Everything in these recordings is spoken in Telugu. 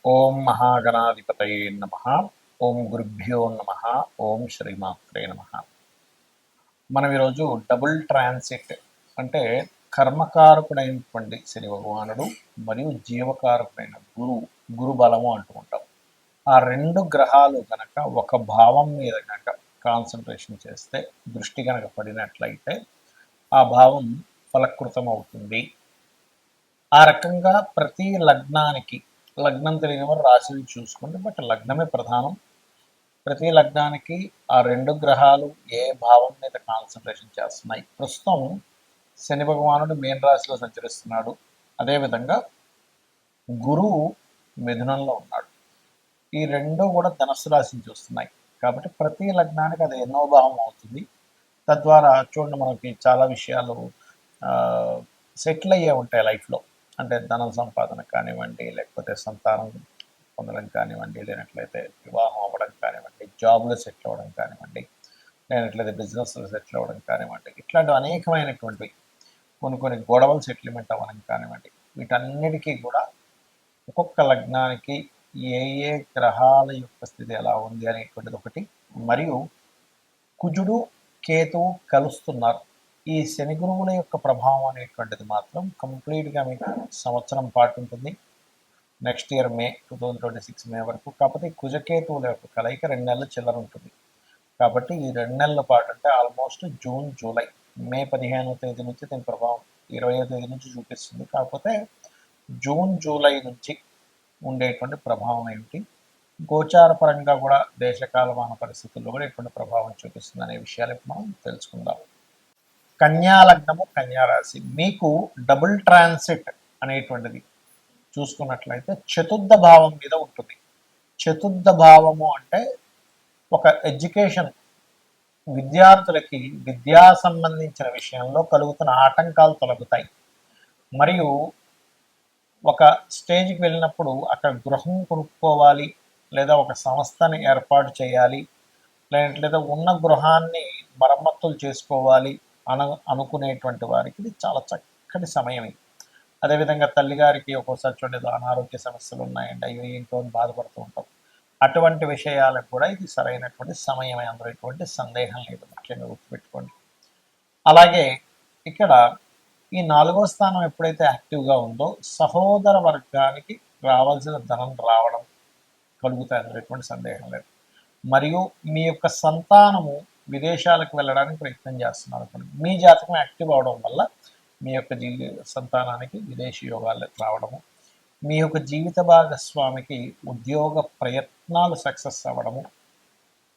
ఓం మహాగణాధిపతయే నమ. ఓం గురుభ్యో నమ. ఓం శ్రీమాత్రే నమ. మనం ఈరోజు డబుల్ ట్రాన్సిట్ అంటే కర్మకారకుడైనటువంటి శని భగవానుడు మరియు జీవకారకుడైన గురు బలము అంటూ ఉంటాం. ఆ రెండు గ్రహాలు కనుక ఒక భావం మీద కనుక కాన్సన్ట్రేషన్ చేస్తే, దృష్టి కనుక పడినట్లయితే ఆ భావం ఫలకృతం అవుతుంది. ఆ రకంగా ప్రతి లగ్నానికి, లగ్నం తెలియని వారు రాశిని చూసుకోండి, బట్ లగ్నమే ప్రధానం. ప్రతి లగ్నానికి ఆ రెండు గ్రహాలు ఏ భావం మీద కాన్సన్ట్రేషన్ చేస్తున్నాయి. ప్రస్తుతం శని భగవానుడు మీన రాశిలో సంచరిస్తున్నాడు, అదేవిధంగా గురువు మిథునంలో ఉన్నాడు. ఈ రెండు కూడా ధనుస్సు రాశిని చూస్తున్నాయి. కాబట్టి ప్రతి లగ్నానికి అది ఎన్నో భావం అవుతుంది. తద్వారా చూడండి, మనకి చాలా విషయాలు సెటిల్ అయ్యే ఉంటాయి లైఫ్లో. అంటే ధన సంపాదన కానివ్వండి, లేకపోతే సంతానం పొందడం కానివ్వండి, లేనట్లయితే వివాహం అవ్వడం కానివ్వండి, జాబ్లో సెటిల్ అవ్వడం కానివ్వండి, లేనట్లయితే బిజినెస్లో సెటిల్ అవ్వడం కానివ్వండి, ఇట్లాంటి అనేకమైనటువంటివి, కొన్ని గొడవలు సెటిల్మెంట్ అవ్వడం కానివ్వండి, వీటన్నిటికీ కూడా ఒక్కొక్క లగ్నానికి ఏ ఏ గ్రహాల యొక్క స్థితి ఎలా ఉంది అనేటువంటిది ఒకటి. మరియు కుజుడు కేతువు కలుస్తున్నారు. ఈ శని గురువుల యొక్క ప్రభావం అనేటువంటిది మాత్రం కంప్లీట్గా మీకు సంవత్సరం పాటు ఉంటుంది. నెక్స్ట్ ఇయర్ మే 2026 మే వరకు. కాకపోతే కుజకేతువుల యొక్క కలయిక 2 నెలల చిల్లర ఉంటుంది. కాబట్టి ఈ 2 నెలల పాటు అంటే ఆల్మోస్ట్ జూన్ జూలై, మే 15వ తేదీ నుంచి దీని ప్రభావం 20వ తేదీ నుంచి చూపిస్తుంది. కాకపోతే జూన్ జూలై నుంచి ఉండేటువంటి ప్రభావం ఏమిటి, గోచార పరంగా కూడా దేశకాలమాన పరిస్థితుల్లో కూడా ఎటువంటి ప్రభావం చూపిస్తుంది అనే విషయాలు ఇప్పుడు మనం తెలుసుకుందాం. కన్యా లగ్నము, కన్యా రాశి, మీకు డబుల్ ట్రాన్సిట్ అనేటువంటిది చూసుకున్నట్లయితే చతుర్థ భావం మీద ఉంటుంది. చతుర్థ భావము అంటే ఒక ఎడ్యుకేషన్, విద్యార్థులకి విద్యా సంబంధించిన విషయంలో కలుగుతున్న ఆటంకాలు తొలగుతాయి. మరియు ఒక స్టేజ్కి వెళ్ళినప్పుడు అక్కడ గృహం కొనుక్కోవాలి, లేదా ఒక సంస్థని ఏర్పాటు చేయాలి, లేదా ఉన్న గృహాన్ని మరమ్మతులు చేసుకోవాలి అనుకునేటువంటి వారికి ఇది చాలా చక్కటి సమయం. ఇది అదేవిధంగా తల్లిగారికి ఒక్కోసారి చూడలేదు అనారోగ్య సమస్యలు ఉన్నాయండి, అవి ఏంటో బాధపడుతూ ఉంటాం. అటువంటి విషయాలకు కూడా ఇది సరైనటువంటి సమయమే, అందులో ఎటువంటి సందేహం లేదు, ముఖ్యంగా గుర్తుపెట్టుకోండి. అలాగే ఇక్కడ ఈ 4వ స్థానం ఎప్పుడైతే యాక్టివ్గా ఉందో సహోదర వర్గానికి రావాల్సిన ధనం రావడం కలుగుతాయి, అందులో ఎటువంటి సందేహం లేదు. మరియు మీ యొక్క సంతానము విదేశాలకు వెళ్ళడానికి ప్రయత్నం చేస్తున్నారు. మీ జాతకం యాక్టివ్ అవడం వల్ల మీ యొక్క సంతానానికి విదేశీ యోగాలు రావడము, మీ యొక్క జీవిత భాగస్వామికి ఉద్యోగ ప్రయత్నాలు సక్సెస్ అవ్వడము,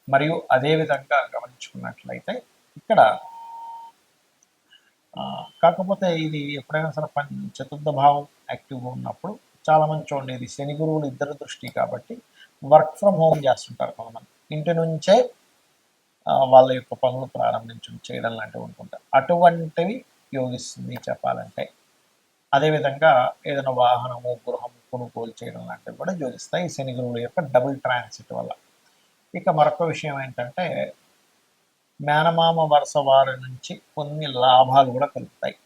మరియు అదేవిధంగా గమనించుకున్నట్లయితే ఇక్కడ కాకపోతే ఇది ఎప్పుడైనా సరే చతుర్థ భావం యాక్టివ్గా ఉన్నప్పుడు చాలామంది చూడండి, ఇది శని గురువులు ఇద్దరు దృష్టి కాబట్టి వర్క్ ఫ్రమ్ హోమ్ చేస్తుంటారు కొంతమంది. ఇంటి నుంచే వాళ్ళ యొక్క పనులు చేయడం లాంటివి ఉంటుంటారు. అటువంటివి యోగిస్తుంది చెప్పాలంటే. అదేవిధంగా ఏదైనా వాహనము, గృహం కొనుగోలు చేయడం లాంటివి కూడా యోగిస్తాయి ఈ శని గురువుల యొక్క డబుల్ ట్రాన్సిట్ వల్ల. ఇక మరొక విషయం ఏంటంటే, మేనమామ వరుస వారి నుంచి కొన్ని లాభాలు కూడా కలుగుతాయి.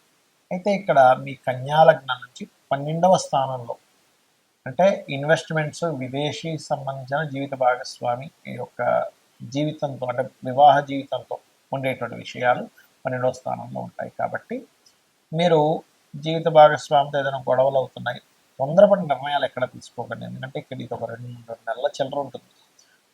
అయితే ఇక్కడ మీ కన్యా లగ్నం నుంచి 12వ స్థానంలో, అంటే ఇన్వెస్ట్మెంట్స్, విదేశీ సంబంధించిన జీవిత భాగస్వామి యొక్క జీవితంతో, అంటే వివాహ జీవితంతో ఉండేటువంటి విషయాలు 12వ స్థానంలో ఉంటాయి. కాబట్టి మీరు జీవిత భాగస్వామితో ఏదైనా గొడవలు అవుతున్నాయి, తొందరపడి నిర్ణయాలు ఎక్కడ తీసుకోకండి. ఎందుకంటే ఇక్కడ ఇది ఒక 2 నెలల చిల్లర ఉంటుంది.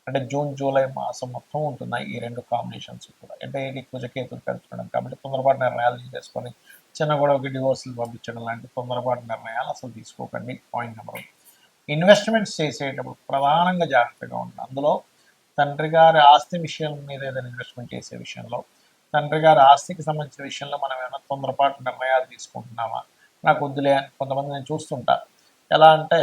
అంటే జూన్ జూలై మాసం మొత్తం ఉంటున్నాయి ఈ రెండు కాంబినేషన్స్ కూడా. అంటే ఇది కుజకేతులు కలుపుకోవడం కాబట్టి తొందరపాటు నిర్ణయాలు తీసుకొని చిన్న గొడవకి డివోర్సులు పంపించడం లాంటి తొందరపాటు నిర్ణయాలు అసలు తీసుకోకండి. Point number 1. ఇన్వెస్ట్మెంట్స్ చేసేటప్పుడు ప్రధానంగా జాగ్రత్తగా ఉండాలి. అందులో తండ్రి గారి ఆస్తి విషయం మీద ఏదైనా ఇన్వెస్ట్మెంట్ చేసే విషయంలో, తండ్రి గారి ఆస్తికి సంబంధించిన విషయంలో మనం ఏమైనా తొందరపాటు నిర్ణయాలు తీసుకుంటున్నామా, నాకు వద్దులే అని కొంతమంది నేను చూస్తుంటా. ఎలా అంటే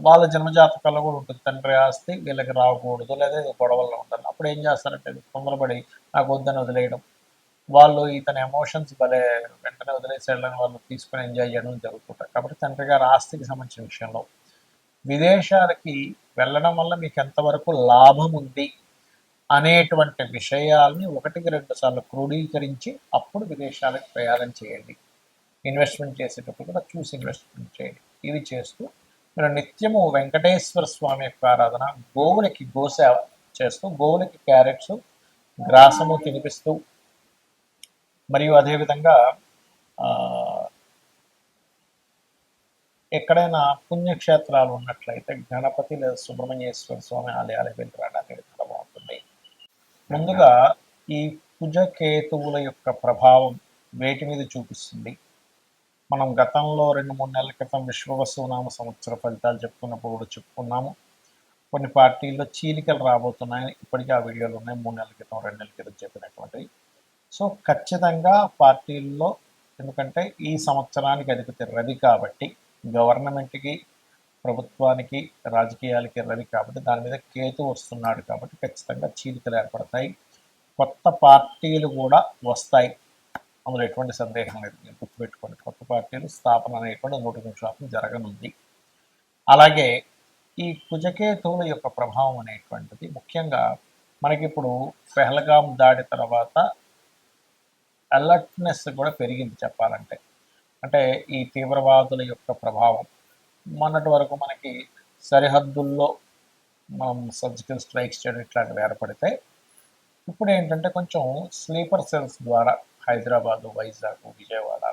వాళ్ళ జన్మజాతకాల్లో కూడా ఉంటుంది, తండ్రి ఆస్తి వీళ్ళకి రాకూడదు, లేదా గొడవల్లో ఉంటారు. అప్పుడు ఏం చేస్తారంటే తొందరపడి నాకు వద్దని వదిలేయడం, వాళ్ళు ఇతని ఎమోషన్స్ భలే వెంటనే వదిలేసేయాలని వాళ్ళు తీసుకొని ఎంజాయ్ చేయడం జరుగుతుంటారు. కాబట్టి తండ్రి గారి ఆస్తికి సంబంధించిన విషయంలో విదేశాలకి వెళ్ళడం వల్ల మీకు ఎంతవరకు లాభం ఉంది అనేటువంటి విషయాల్ని 1-2 సార్లు క్రోడీకరించి అప్పుడు విదేశాలకు ప్రయాణం చేయండి. ఇన్వెస్ట్మెంట్ చేసేటప్పుడు కూడా చూసి ఇన్వెస్ట్మెంట్ చేయండి. ఇవి చేస్తూ మీరు నిత్యము వెంకటేశ్వర స్వామి యొక్క ఆరాధన, గోవులకి గోసేవ చేస్తూ, గోవులకి క్యారెట్స్ గ్రాసము తినిపిస్తూ, మరియు అదేవిధంగా ఎక్కడైనా పుణ్యక్షేత్రాలు ఉన్నట్లయితే గణపతి లేదా సుబ్రహ్మణ్యేశ్వర స్వామి ఆలయాలకు వెళ్ళి రావడానికి చాలా బాగుంటుంది. ముందుగా ఈ కుజకేతువుల యొక్క ప్రభావం వేటి మీద చూపిస్తుంది? మనం గతంలో 2-3 నెలల క్రితం విశ్వవసునామ సంవత్సర ఫలితాలు చెప్పుకున్నప్పుడు కూడా చెప్పుకున్నాము. కొన్ని పార్టీల్లో చీలికలు రాబోతున్నాయని ఇప్పటికీ ఆ వీడియోలు ఉన్నాయి. 3 నెలల క్రితం 2 నెలల క్రితం చెప్పినటువంటివి. సో ఖచ్చితంగా పార్టీల్లో, ఎందుకంటే ఈ సంవత్సరానికి అధిపతి రవి కాబట్టి, గవర్నమెంట్కి, ప్రభుత్వానికి, రాజకీయాలకి రవి కాబట్టి, దాని మీద కేతు వస్తున్నాడు కాబట్టి ఖచ్చితంగా చీలికలు ఏర్పడతాయి. కొత్త పార్టీలు కూడా వస్తాయి, అందులో ఎటువంటి సందేహం లేదు. మీరు గుర్తుపెట్టుకోండి, కొత్త పార్టీలు స్థాపన అనేటువంటి 100% జరగనుంది. అలాగే ఈ కుజకేతువుల యొక్క ప్రభావం అనేటువంటిది ముఖ్యంగా మనకిప్పుడు పెహల్గాం దాడి తర్వాత అలర్ట్నెస్ కూడా పెరిగింది చెప్పాలంటే. అంటే ఈ తీవ్రవాదుల యొక్క ప్రభావం మొన్నటి వరకు మనకి సరిహద్దుల్లో మనం సర్జికల్ స్ట్రైక్స్ చేయడం ఇట్లాంటివి ఏర్పడితే, ఇప్పుడు ఏంటంటే కొంచెం స్లీపర్ సెల్స్ ద్వారా హైదరాబాదు, వైజాగ్, విజయవాడ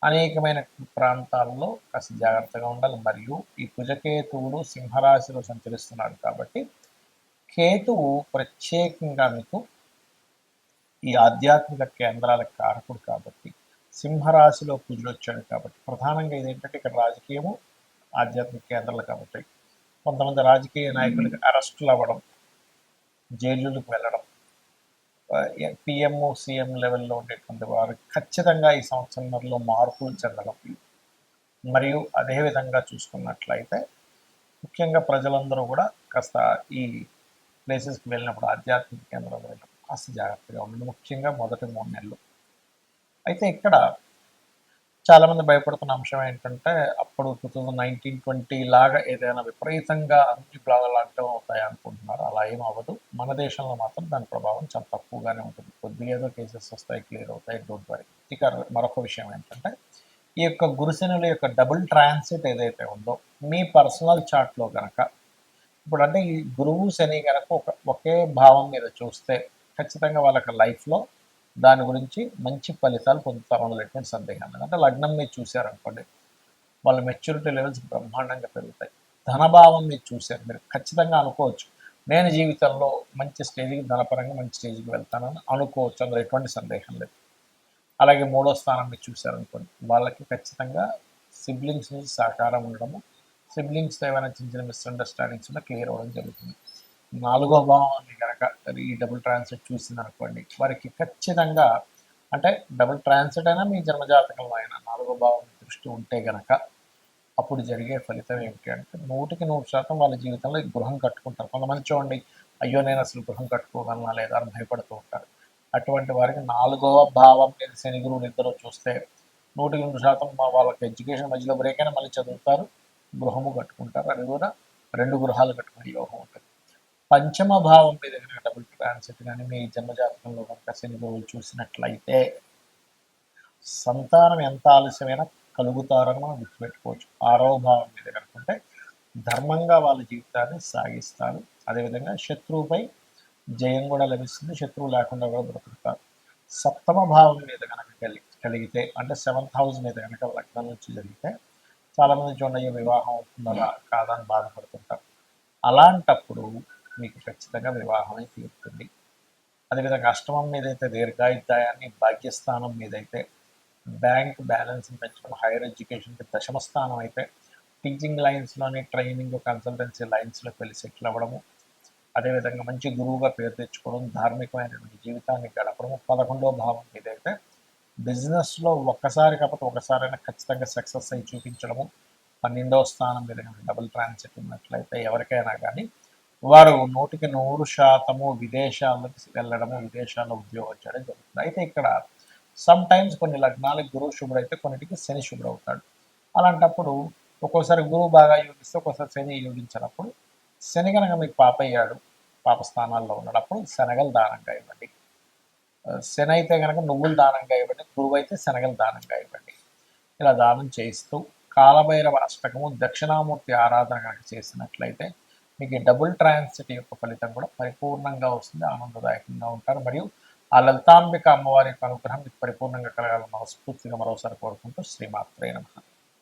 అనేకమైన ప్రాంతాల్లో కాస్త జాగ్రత్తగా ఉండాలి. మరియు ఈ కుజకేతువుడు సింహరాశిలో సంచరిస్తున్నాడు కాబట్టి, కేతువు ప్రత్యేకంగా మీకు ఈ ఆధ్యాత్మిక కేంద్రాల కారకుడు కాబట్టి, సింహరాశిలో కుజుడు వచ్చాడు కాబట్టి, ప్రధానంగా ఇదేంటంటే ఇక్కడ రాజకీయము, ఆధ్యాత్మిక కేంద్రాలు కాబట్టి కొంతమంది రాజకీయ నాయకులకి అరెస్టులు అవ్వడం, జైలులకు వెళ్ళడం, పిఎం సీఎం లెవెల్లో ఉండేటువంటి వారు ఖచ్చితంగా ఈ సంవత్సరంలో మార్పులు చెందడం, మరియు అదేవిధంగా చూసుకున్నట్లయితే ముఖ్యంగా ప్రజలందరూ కూడా కాస్త ఈ ప్లేసెస్కి వెళ్ళినప్పుడు, ఆధ్యాత్మిక కేంద్రాలు వెళ్ళినప్పుడు కాస్త జాగ్రత్తగా ఉండండి, ముఖ్యంగా మొదటి 3 నెలలు. అయితే ఇక్కడ చాలామంది భయపడుతున్న అంశం ఏంటంటే, అప్పుడు 2019-20 లాగా ఏదైనా విపరీతంగా అన్ని బ్లాగా లాక్డౌన్ అవుతాయి అనుకుంటున్నారు. అలా ఏం అవ్వదు. మన దేశంలో మాత్రం దాని ప్రభావం చాలా తక్కువగానే ఉంటుంది. కొద్దిగా ఏదో కేసెస్ వస్తాయి, క్లియర్ అవుతాయి, డోంట్ వరీ. ఇక మరొక విషయం ఏంటంటే, ఈ యొక్క గురుశనుల యొక్క డబుల్ ట్రాన్సిట్ ఏదైతే ఉందో, మీ పర్సనల్ చార్ట్లో కనుక ఇప్పుడు అంటే ఈ గురువు శని కనుక ఒకే భావం మీద చూస్తే ఖచ్చితంగా వాళ్ళకి లైఫ్లో దాని గురించి మంచి ఫలితాలు పొందుతారు, అందులో ఎటువంటి సందేహం లేదు. అంటే లగ్నం మీరు చూశారనుకోండి, వాళ్ళ మెచ్యూరిటీ లెవెల్స్ బ్రహ్మాండంగా పెరుగుతాయి. ధనభావం మీరు చూశారు, మీరు ఖచ్చితంగా అనుకోవచ్చు నేను జీవితంలో మంచి స్టేజ్కి, ధనపరంగా మంచి స్టేజ్కి వెళ్తానని అనుకోవచ్చు, అందులో ఎటువంటి సందేహం లేదు. అలాగే 3వ స్థానం మీరు చూశారనుకోండి, వాళ్ళకి ఖచ్చితంగా సిబ్లింగ్స్ నుంచి సహకారం ఉండడము, సిబ్లింగ్స్తో ఏమైనా చిన్న చిన్న మిస్అండర్స్టాండింగ్స్ ఉన్నా క్లియర్ అవ్వడం జరుగుతుంది. 4వ భావాన్ని కనుక ఈ డబుల్ ట్రాన్సిట్ చూసిందనుకోండి, వారికి ఖచ్చితంగా, అంటే డబుల్ ట్రాన్సిట్ అయినా మీ జన్మజాతకంలో అయినా 4వ భావం దృష్టి ఉంటే గనక అప్పుడు జరిగే ఫలితం ఏమిటి అంటే 100% వాళ్ళ జీవితంలో గృహం కట్టుకుంటారు. కొంతమంది చూడండి, అయ్యో నేను అసలు గృహం కట్టుకోగలనా లేదా అని భయపడుతూ ఉంటారు. అటువంటి వారికి 4వ భావం మీద శని గురువులు ఇద్దరు చూస్తే 100% వాళ్ళకి ఎడ్యుకేషన్ మధ్యలో బ్రేక్ అయినా మళ్ళీ చదువుతారు, గృహము కట్టుకుంటారు. అది కూడా 2 గృహాలు కట్టుకునే యోగం ఉంటుంది. పంచమ భావం మీద కనుక డబుల్ ట్రాన్సిట్ కానీ మీ జన్మజాతకంలో కనుక శని గురువులు చూసినట్లయితే సంతానం ఎంత ఆలస్యమైనా కలుగుతారని మనం గుర్తుపెట్టుకోవచ్చు. 6వ భావం మీద కనుకుంటే ధర్మంగా వాళ్ళ జీవితాన్ని సాగిస్తారు. అదేవిధంగా శత్రువుపై జయం కూడా లభిస్తుంది, శత్రువు లేకుండా కూడా బ్రతుకుతారు. 7వ భావం మీద కనుక కలిగితే, అంటే 7th హౌస్ మీద కనుక లగ్నం నుంచి జరిగితే చాలామంది చూడండి వివాహం అవుతుందా కాదా అని బాధపడుతుంటారు. అలాంటప్పుడు మీకు ఖచ్చితంగా వివాహమే తీరుతుంది. అదేవిధంగా అష్టమం మీదైతే దీర్ఘాయుర్దాయాన్ని, భాగ్యస్థానం మీదైతే బ్యాంక్ బ్యాలెన్స్ పెంచడం, హైయర్ ఎడ్యుకేషన్కి 10వ స్థానం అయితే టీచింగ్ లైన్స్లోని, ట్రైనింగ్, కన్సల్టెన్సీ లైన్స్లోకి వెళ్ళి సెటిల్ అవ్వడము, అదేవిధంగా మంచి గురువుగా పేరు తెచ్చుకోవడం, ధార్మికమైనటువంటి జీవితాన్ని గడపడము. 11వ భావం మీదైతే బిజినెస్లో ఒక్కసారి కాకపోతే ఒకసారైనా ఖచ్చితంగా సక్సెస్ అయి చూపించడము. 12వ స్థానం మీద డబుల్ ట్రాన్సిట్ ఉన్నట్లయితే ఎవరికైనా కానీ వారు 100% విదేశాలకు వెళ్ళడము, విదేశాల్లో ఉద్యోగం చేయడం జరుగుతుంది. అయితే ఇక్కడ సమ్ టైమ్స్ కొన్ని లగ్నాలకు గురువు శుభుడైతే కొన్నిటికి శని శుభుడవుతాడు. అలాంటప్పుడు ఒక్కోసారి గురువు బాగా యోగిస్తే ఒక్కోసారి శని యోగించినప్పుడు, శని కనుక మీకు పాప అయ్యాడు, పాప స్థానాల్లో ఉన్నప్పుడు శనగలు దానంగా ఇవ్వండి. శని అయితే కనుక నువ్వులు దానంగా ఇవ్వండి, గురువు అయితే శనగలు దానంగా ఇవ్వండి. ఇలా దానం చేయిస్తూ కాలభైరవ అష్టకము దక్షిణామూర్తి ఆరాధన కనుక చేసినట్లయితే మీకు ఈ డబుల్ ట్రాన్సిట్ యొక్క ఫలితం కూడా పరిపూర్ణంగా వస్తుంది, ఆనందదాయకంగా ఉంటారు. మరియు ఆ లలితాంబిక అమ్మవారి యొక్క అనుగ్రహం మీకు పరిపూర్ణంగా కలగాలని మనస్ఫూర్తిగా మరోసారి కోరుకుంటూ శ్రీమాత్రే నమః.